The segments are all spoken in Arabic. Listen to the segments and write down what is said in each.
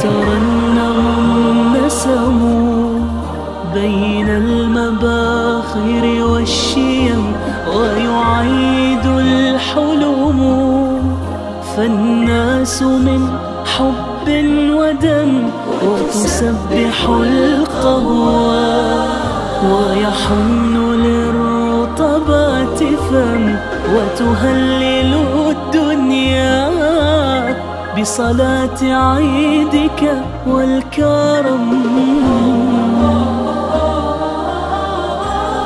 يترنم النسم بين المباخر والشيم ويعيد الحلم، فالناس من حب ودم وتسبح القهوى، ويحن للرطبات فم وتهلل الدنيا بصلاة عيدك والكرم.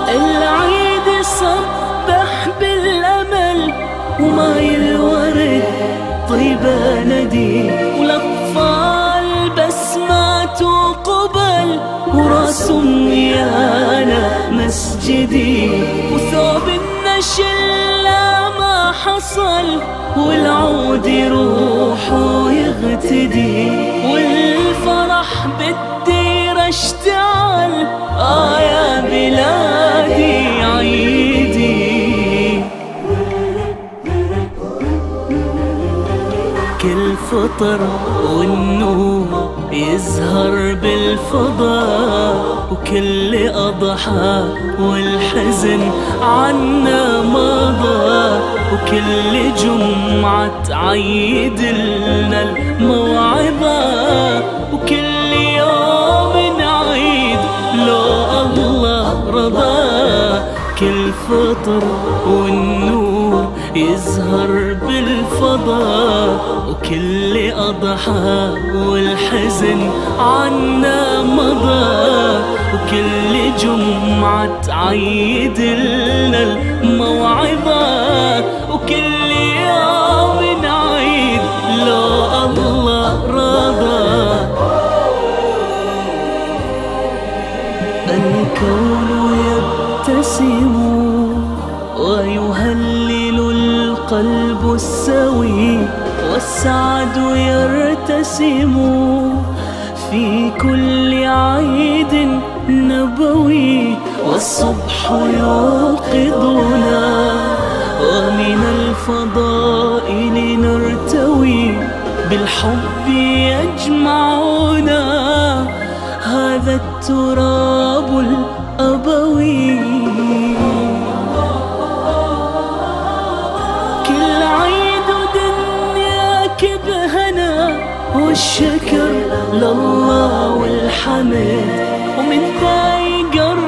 العيد صبح بالأمل وماي الورد طيبة ندي، والأطفال بسمات وقبل وراس ميانا مسجدي، وثوب النشل ما حصل والعود يروح ويغتدي، والفرح بالدير اشتعل يا بلادي عيدي. كل فطر والنور يزهر بالفضاء، وكل أضحى والحزن عنا مضى، وكل جمعة تعيد لنا الموعظة، وكل يوم نعيد لو الله رضى. كل فطر والنور يزهر بالفضاء، وكل أضحى والحزن عنا مضى، وكل جمعة تعيد لنا الموعظة، وكل يوم نعيد لو الله رضى. الكون يبتسم ويهلل القلب السوي، والسعد يرتسم في كل عيد نبوي، والصبح يوقظنا ومن الفضائل نرتوي، بالحب يجمعنا هذا التراب الأبوي. كل عيد دنياك بهنا والشكر لله والحمد، ومن ذا يقرب